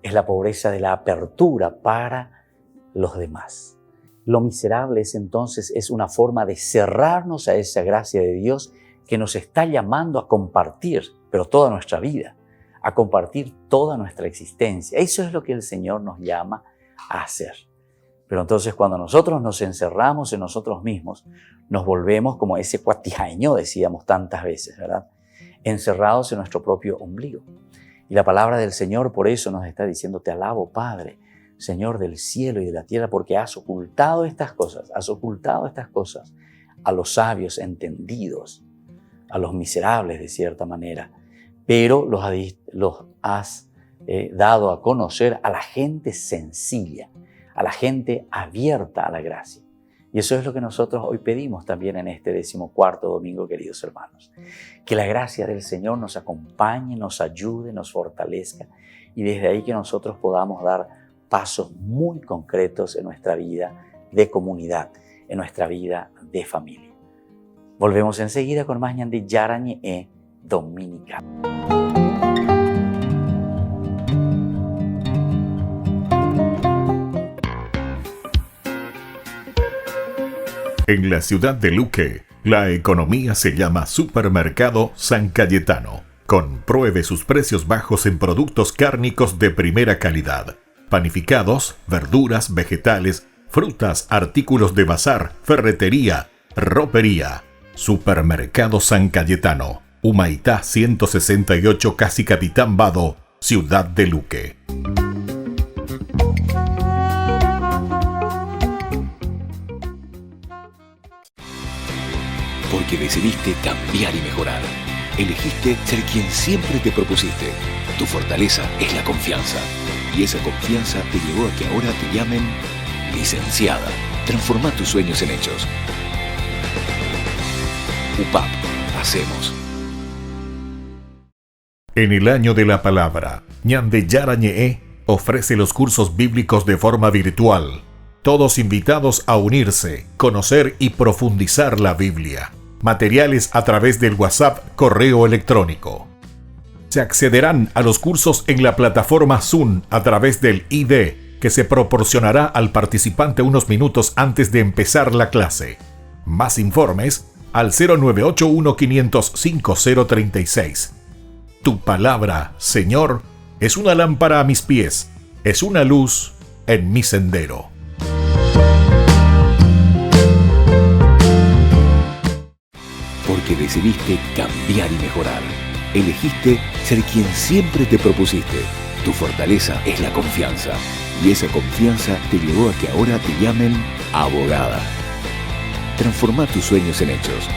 es la pobreza de la apertura para los demás. Lo miserable es una forma de cerrarnos a esa gracia de Dios que nos está llamando a compartir, pero toda nuestra vida, a compartir toda nuestra existencia. Eso es lo que el Señor nos llama a hacer. Pero entonces cuando nosotros nos encerramos en nosotros mismos, nos volvemos como ese cuatijaño, decíamos tantas veces, ¿verdad?, encerrados en nuestro propio ombligo. Y la palabra del Señor por eso nos está diciendo, te alabo, Padre, Señor del cielo y de la tierra, porque has ocultado estas cosas a los sabios entendidos, a los miserables de cierta manera, pero los has dado a conocer a la gente sencilla, a la gente abierta a la gracia. Y eso es lo que nosotros hoy pedimos también en este 14º domingo, queridos hermanos. Que la gracia del Señor nos acompañe, nos ayude, nos fortalezca y desde ahí que nosotros podamos dar pasos muy concretos en nuestra vida de comunidad, en nuestra vida de familia. Volvemos enseguida con más ñande Yarañe Dominical. En la ciudad de Luque, la economía se llama Supermercado San Cayetano. Compruebe sus precios bajos en productos cárnicos de primera calidad. Panificados, verduras, vegetales, frutas, artículos de bazar, ferretería, ropería. Supermercado San Cayetano, Humaitá 168, Casi Capitán Vado, ciudad de Luque. Porque decidiste cambiar y mejorar. Elegiste ser quien siempre te propusiste. Tu fortaleza es la confianza. Y esa confianza te llevó a que ahora te llamen licenciada. Transforma tus sueños en hechos. UPAP. Hacemos. En el año de la palabra, ñande Yarañe ofrece los cursos bíblicos de forma virtual. Todos invitados a unirse, conocer y profundizar la Biblia. Materiales a través del WhatsApp, correo electrónico. Se accederán a los cursos en la plataforma Zoom a través del ID, que se proporcionará al participante unos minutos antes de empezar la clase. Más informes al 0981-500-5036. Tu palabra, Señor, es una lámpara a mis pies, es una luz en mi sendero. Porque decidiste cambiar y mejorar. Elegiste ser quien siempre te propusiste. Tu fortaleza es la confianza. Y esa confianza te llevó a que ahora te llamen abogada. Transforma tus sueños en hechos.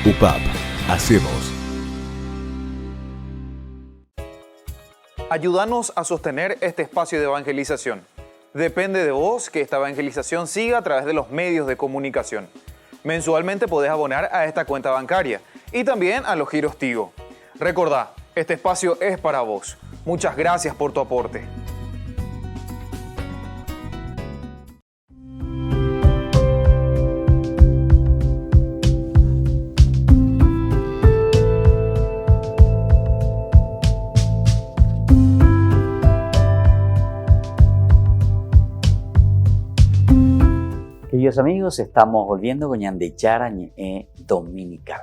UPAP. Hacemos. Ayúdanos a sostener este espacio de evangelización. Depende de vos que esta evangelización siga a través de los medios de comunicación. Mensualmente podés abonar a esta cuenta bancaria y también a los giros Tigo. Recordá, este espacio es para vos. Muchas gracias por tu aporte. Queridos amigos, estamos volviendo con Ñande Yara Ñe Dominical.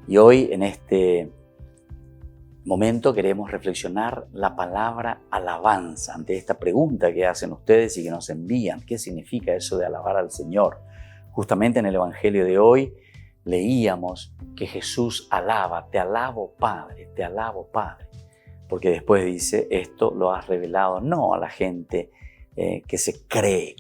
Y hoy en este momento queremos reflexionar la palabra alabanza ante esta pregunta que hacen ustedes y que nos envían. ¿Qué significa eso de alabar al Señor? Justamente en el Evangelio de hoy leíamos que Jesús alaba, te alabo Padre, porque después dice, esto lo has revelado no a la gente que se cree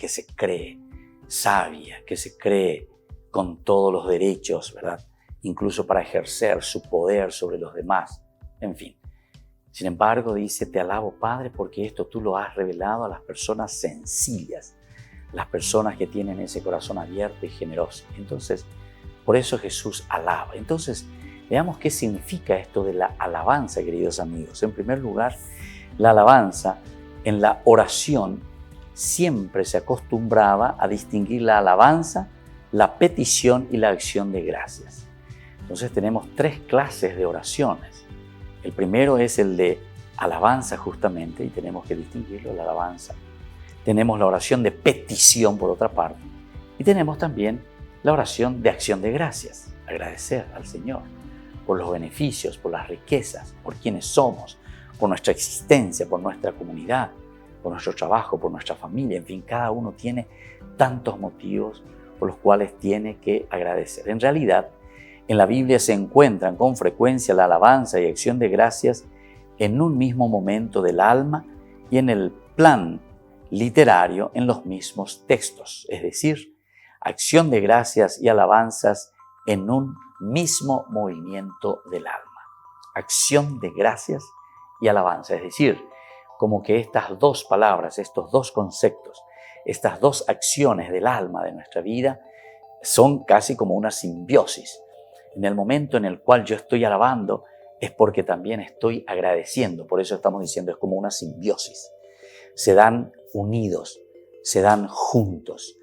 sabia, que se cree con todos los derechos, ¿verdad? Incluso para ejercer su poder sobre los demás, en fin. Sin embargo, dice, te alabo Padre porque esto tú lo has revelado a las personas sencillas, las personas que tienen ese corazón abierto y generoso. Entonces, por eso Jesús alaba. Entonces, veamos qué significa esto de la alabanza, queridos amigos. En primer lugar, la alabanza en la oración siempre se acostumbraba a distinguir la alabanza, la petición y la acción de gracias. Entonces tenemos tres clases de oraciones. El primero es el de alabanza justamente, y tenemos que distinguirlo, la alabanza. Tenemos la oración de petición por otra parte, y tenemos también la oración de acción de gracias, agradecer al Señor por los beneficios, por las riquezas, por quienes somos, por nuestra existencia, por nuestra comunidad, por nuestro trabajo, por nuestra familia, en fin, cada uno tiene tantos motivos por los cuales tiene que agradecer. En realidad, en la Biblia se encuentran con frecuencia la alabanza y acción de gracias en un mismo momento del alma y en el plan literario en los mismos textos, es decir, acción de gracias y alabanzas en un mismo movimiento del alma. Acción de gracias y alabanza, es decir, como que estas dos palabras, estos dos conceptos, estas dos acciones del alma de nuestra vida son casi como una simbiosis. En el momento en el cual yo estoy alabando es porque también estoy agradeciendo, por eso estamos diciendo es como una simbiosis. Se dan unidos, se dan juntos.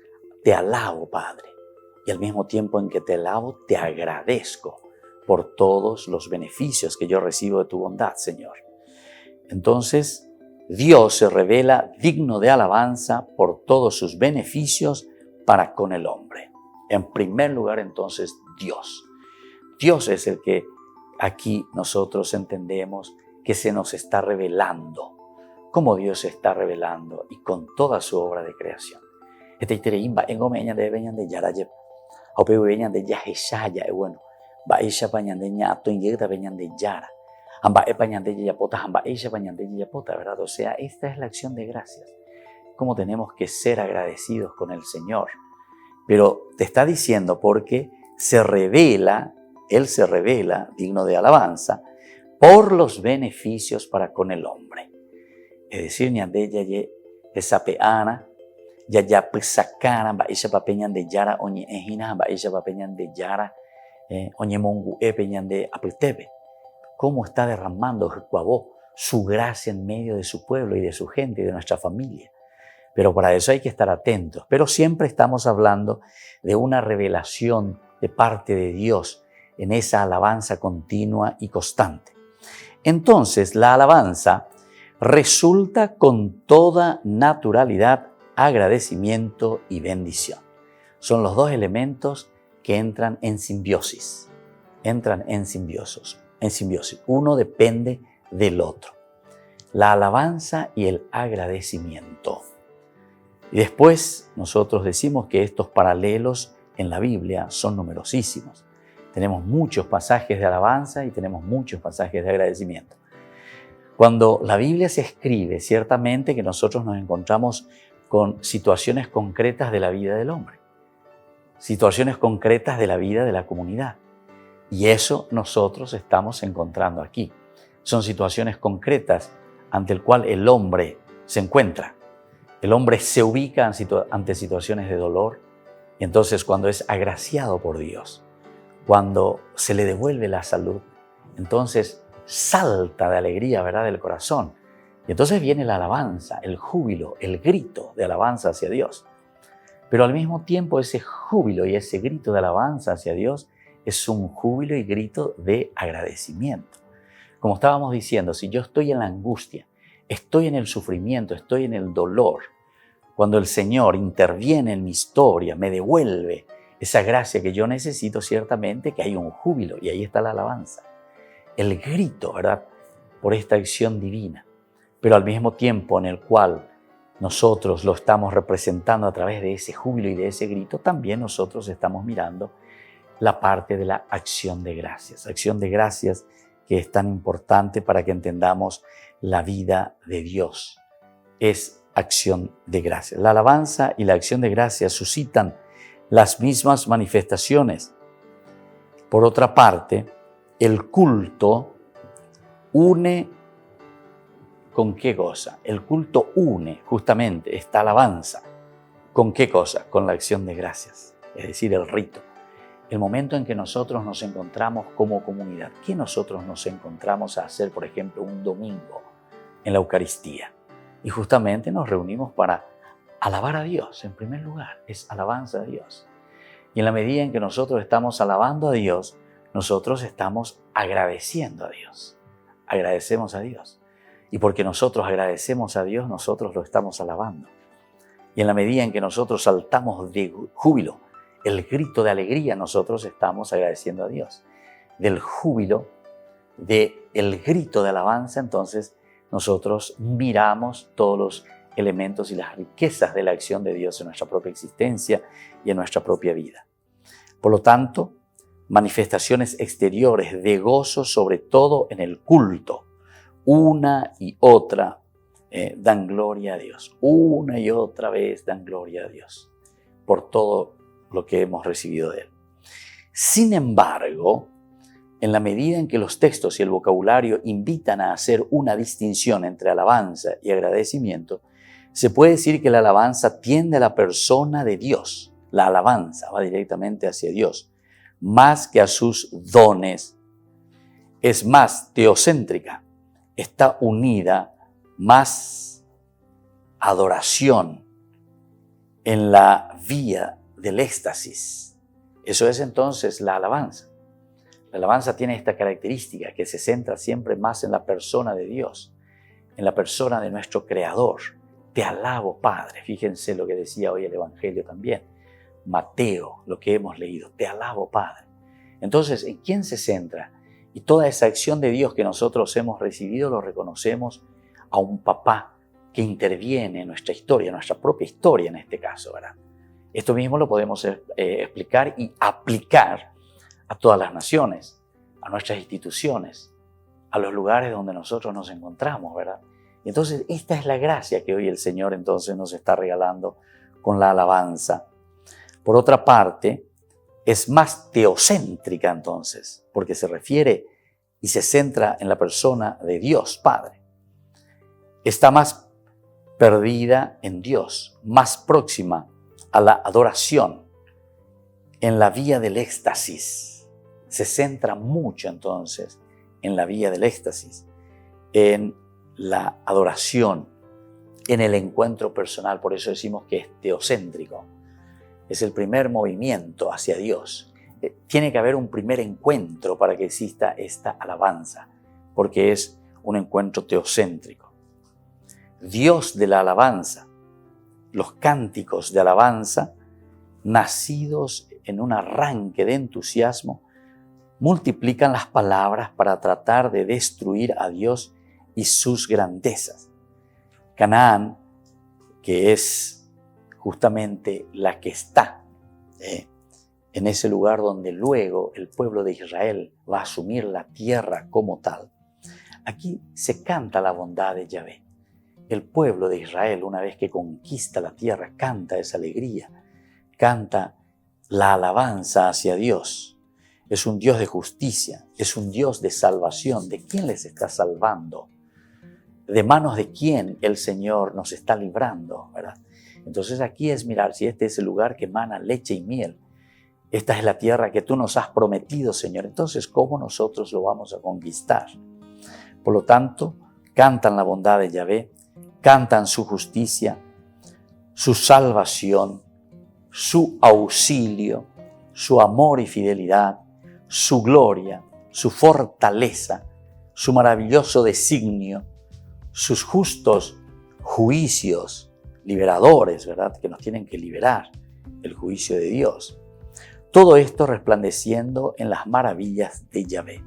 Te alabo, Padre, y al mismo tiempo en que te alabo, te agradezco por todos los beneficios que yo recibo de tu bondad, Señor. Entonces, Dios se revela digno de alabanza por todos sus beneficios para con el hombre. En primer lugar, entonces, Dios. Dios es el que aquí nosotros entendemos que se nos está revelando, como Dios se está revelando y con toda su obra de creación. ¿Verdad? O sea, esta es la acción de gracias. Cómo tenemos que ser agradecidos con el Señor. Pero te está diciendo porque Él se revela, digno de alabanza, por los beneficios para con el hombre. Es decir, ñande yaye esapeana, yaya pisacana, baisha papeñan de yara, oñe ejina, baisha papeñan de yara, oñe mongu epeñan de apetebe. Cómo está derramando Jecuabó su gracia en medio de su pueblo y de su gente y de nuestra familia. Pero para eso hay que estar atentos. Pero siempre estamos hablando de una revelación de parte de Dios en esa alabanza continua y constante. Entonces, la alabanza resulta con toda naturalidad agradecimiento y bendición. Son los dos elementos que entran en simbiosis. Uno depende del otro. La alabanza y el agradecimiento. Y después nosotros decimos que estos paralelos en la Biblia son numerosísimos. Tenemos muchos pasajes de alabanza y tenemos muchos pasajes de agradecimiento. Cuando la Biblia se escribe, ciertamente que nosotros nos encontramos con situaciones concretas de la vida del hombre, situaciones concretas de la vida de la comunidad. Y eso nosotros estamos encontrando aquí. Son situaciones concretas ante el cual el hombre se encuentra. El hombre se ubica ante situaciones de dolor, y entonces cuando es agraciado por Dios, cuando se le devuelve la salud, entonces salta de alegría, ¿verdad?, del corazón. Y entonces viene la alabanza, el júbilo, el grito de alabanza hacia Dios. Pero al mismo tiempo ese júbilo y ese grito de alabanza hacia Dios es un júbilo y grito de agradecimiento. Como estábamos diciendo, si yo estoy en la angustia, estoy en el sufrimiento, estoy en el dolor, cuando el Señor interviene en mi historia, me devuelve esa gracia que yo necesito, ciertamente que hay un júbilo y ahí está la alabanza. El grito, ¿verdad?, por esta acción divina, pero al mismo tiempo en el cual nosotros lo estamos representando a través de ese júbilo y de ese grito, también nosotros estamos mirando la parte de la acción de gracias que es tan importante para que entendamos la vida de Dios. Es acción de gracias. La alabanza y la acción de gracias suscitan las mismas manifestaciones. Por otra parte, el culto une ¿con qué cosa? El culto une justamente esta alabanza. ¿Con qué cosa? Con la acción de gracias, es decir, el rito. El momento en que nosotros nos encontramos como comunidad. ¿Qué nosotros nos encontramos a hacer, por ejemplo, un domingo en la Eucaristía? Y justamente nos reunimos para alabar a Dios, en primer lugar, es alabanza a Dios. Y en la medida en que nosotros estamos alabando a Dios, nosotros estamos agradeciendo a Dios. Agradecemos a Dios. Y porque nosotros agradecemos a Dios, nosotros lo estamos alabando. Y en la medida en que nosotros saltamos de júbilo, el grito de alegría, nosotros estamos agradeciendo a Dios. Del júbilo, del grito de alabanza, entonces nosotros miramos todos los elementos y las riquezas de la acción de Dios en nuestra propia existencia y en nuestra propia vida. Por lo tanto, manifestaciones exteriores de gozo, sobre todo en el culto. Una y otra dan gloria a Dios. Una y otra vez dan gloria a Dios por todo lo que hemos recibido de Él. Sin embargo, en la medida en que los textos y el vocabulario invitan a hacer una distinción entre alabanza y agradecimiento, se puede decir que la alabanza tiende a la persona de Dios. La alabanza va directamente hacia Dios, más que a sus dones. Es más teocéntrica. Está unida más adoración en la vía del éxtasis. Eso es entonces la alabanza. La alabanza tiene esta característica que se centra siempre más en la persona de Dios, en la persona de nuestro Creador. Te alabo, Padre. Fíjense lo que decía hoy el Evangelio también. Mateo, lo que hemos leído. Te alabo, Padre. Entonces, ¿en quién se centra? Y toda esa acción de Dios que nosotros hemos recibido lo reconocemos a un papá que interviene en nuestra historia, nuestra propia historia en este caso, ¿verdad? Esto mismo lo podemos explicar y aplicar a todas las naciones, a nuestras instituciones, a los lugares donde nosotros nos encontramos, ¿verdad? Y entonces esta es la gracia que hoy el Señor entonces nos está regalando con la alabanza. Por otra parte, es más teocéntrica entonces, porque se refiere y se centra en la persona de Dios Padre. Está más perdida en Dios, más próxima a la adoración, en la vía del éxtasis. Se centra mucho entonces en la vía del éxtasis, en la adoración, en el encuentro personal. Por eso decimos que es teocéntrico. Es el primer movimiento hacia Dios. Tiene que haber un primer encuentro para que exista esta alabanza, porque es un encuentro teocéntrico. Dios de la alabanza, los cánticos de alabanza, nacidos en un arranque de entusiasmo, multiplican las palabras para tratar de destruir a Dios y sus grandezas. Canaán, que es justamente la que está en ese lugar donde luego el pueblo de Israel va a asumir la tierra como tal. aquí se canta la bondad de Yahvé. El pueblo de Israel, una vez que conquista la tierra, canta esa alegría, canta la alabanza hacia Dios. Es un Dios de justicia, es un Dios de salvación. ¿De quién les está salvando? ¿De manos de quién el Señor nos está librando? ¿Verdad? Entonces aquí es mirar si este es el lugar que emana leche y miel. Esta es la tierra que tú nos has prometido, Señor. Entonces, ¿cómo nosotros lo vamos a conquistar? Por lo tanto, cantan la bondad de Yahvé, cantan su justicia, su salvación, su auxilio, su amor y fidelidad, su gloria, su fortaleza, su maravilloso designio, sus justos juicios liberadores, ¿verdad? Que nos tienen que liberar, el juicio de Dios. Todo esto resplandeciendo en las maravillas de Yahvé,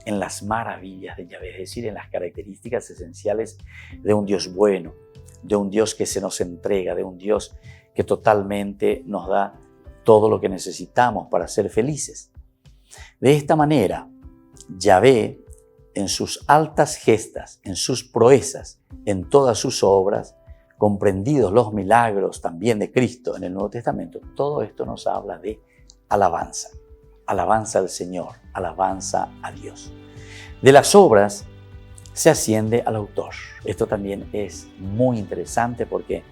en las maravillas de Yahvé, es decir, en las características esenciales de un Dios bueno, de un Dios que se nos entrega, de un Dios que totalmente nos da todo lo que necesitamos para ser felices. De esta manera, Yahvé, en sus altas gestas, en sus proezas, en todas sus obras, comprendidos los milagros también de Cristo en el Nuevo Testamento, todo esto nos habla de alabanza, alabanza al Señor, alabanza a Dios. De las obras se asciende al autor. Esto también es muy interesante porque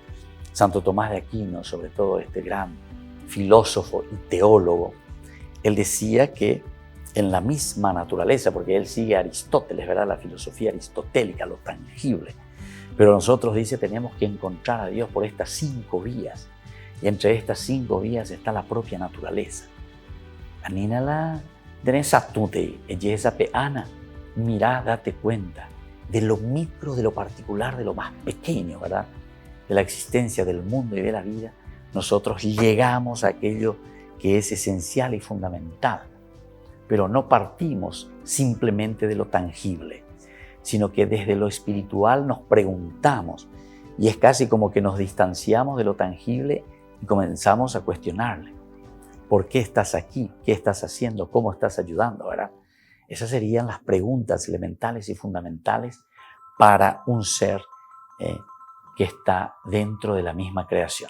Santo Tomás de Aquino, sobre todo este gran filósofo y teólogo, él decía que en la misma naturaleza, porque él sigue a Aristóteles, ¿verdad? La filosofía aristotélica, lo tangible. Pero nosotros, dice, tenemos que encontrar a Dios por estas 5 vías. Y entre estas 5 vías está la propia naturaleza. Anínala denesatute, ella peana. Mirá, date cuenta de lo micro, de lo particular, de lo más pequeño, ¿verdad? De la existencia del mundo y de la vida. Nosotros llegamos a aquello que es esencial y fundamental. Pero no partimos simplemente de lo tangible, sino que desde lo espiritual nos preguntamos y es casi como que nos distanciamos de lo tangible y comenzamos a cuestionarle. ¿Por qué estás aquí? ¿Qué estás haciendo? ¿Cómo estás ayudando? ¿Verdad? Esas serían las preguntas elementales y fundamentales para un ser que está dentro de la misma creación.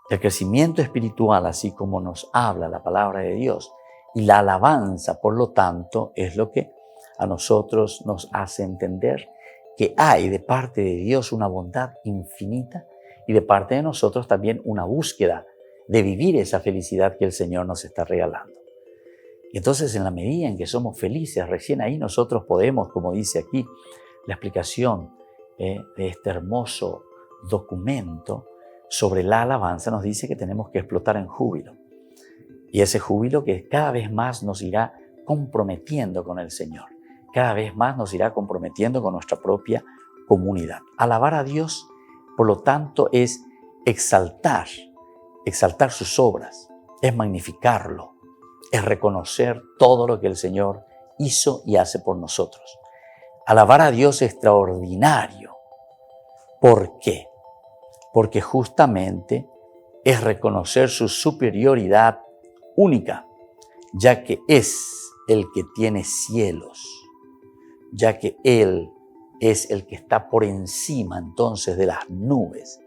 El crecimiento espiritual, así como nos habla la palabra de Dios, y la alabanza, por lo tanto, es lo que a nosotros nos hace entender que hay de parte de Dios una bondad infinita y de parte de nosotros también una búsqueda de vivir esa felicidad que el Señor nos está regalando. Y entonces, en la medida en que somos felices, recién ahí nosotros podemos, como dice aquí la explicación de este hermoso documento sobre la alabanza, nos dice que tenemos que explotar en júbilo. Y ese júbilo que cada vez más nos irá comprometiendo con el Señor, cada vez más nos irá comprometiendo con nuestra propia comunidad. Alabar a Dios, por lo tanto, es exaltar sus obras, es magnificarlo, es reconocer todo lo que el Señor hizo y hace por nosotros. Alabar a Dios es extraordinario. ¿Por qué? Porque justamente es reconocer su superioridad única, ya que es el que tiene cielos, ya que Él es el que está por encima entonces de las nubes,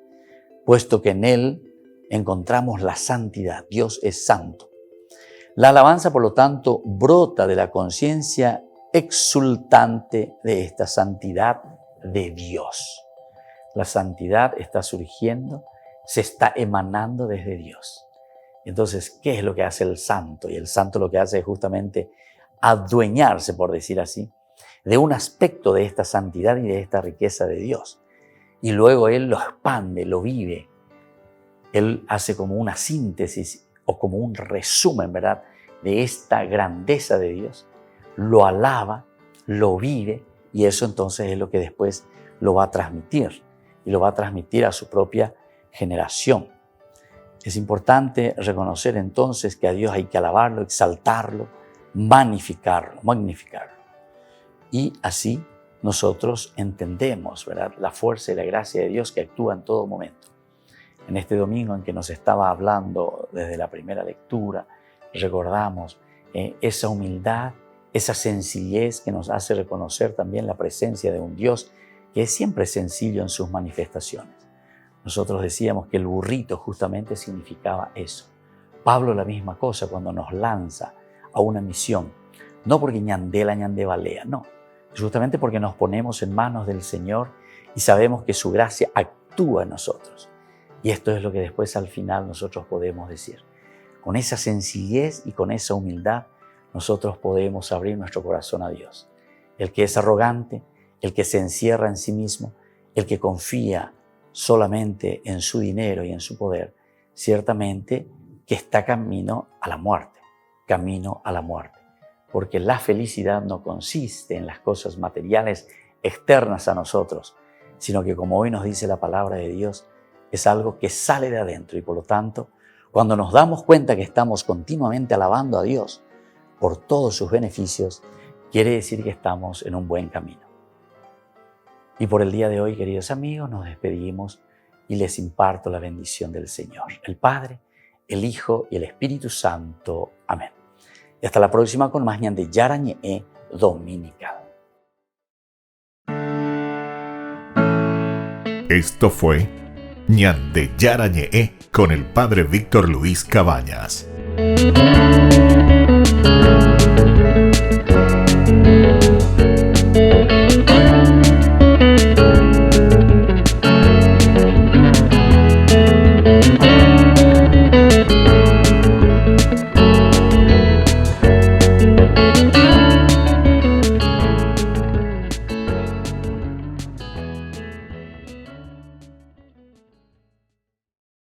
puesto que en Él encontramos la santidad. Dios es santo. La alabanza, por lo tanto, brota de la conciencia exultante de esta santidad de Dios. La santidad está surgiendo, se está emanando desde Dios. Entonces, ¿qué es lo que hace el santo? Y el santo lo que hace es justamente adueñarse, por decir así, de un aspecto de esta santidad y de esta riqueza de Dios. Y luego Él lo expande, lo vive. Él hace como una síntesis o como un resumen, ¿verdad?, de esta grandeza de Dios. Lo alaba, lo vive y eso entonces es lo que después lo va a transmitir. Y lo va a transmitir a su propia generación. Es importante reconocer entonces que a Dios hay que alabarlo, exaltarlo, magnificarlo. Y así nosotros entendemos, ¿verdad?, la fuerza y la gracia de Dios que actúa en todo momento. En este domingo en que nos estaba hablando desde la primera lectura, recordamos esa humildad, esa sencillez que nos hace reconocer también la presencia de un Dios que es siempre sencillo en sus manifestaciones. Nosotros decíamos que el burrito justamente significaba eso. Pablo la misma cosa cuando nos lanza a una misión, no porque ñandela, ñandevalea, no, justamente porque nos ponemos en manos del Señor y sabemos que su gracia actúa en nosotros. Y esto es lo que después al final nosotros podemos decir. Con esa sencillez y con esa humildad nosotros podemos abrir nuestro corazón a Dios. El que es arrogante, el que se encierra en sí mismo, el que confía solamente en su dinero y en su poder, ciertamente que está camino a la muerte, porque la felicidad no consiste en las cosas materiales externas a nosotros, sino que, como hoy nos dice la palabra de Dios, es algo que sale de adentro y por lo tanto, cuando nos damos cuenta que estamos continuamente alabando a Dios por todos sus beneficios, quiere decir que estamos en un buen camino. Y por el día de hoy, queridos amigos, nos despedimos y les imparto la bendición del Señor, el Padre, el Hijo y el Espíritu Santo. Amén. Y hasta la próxima con más ñande Yarañe Dominical. Esto fue ñande Yarañe con el Padre Víctor Luis Cabañas.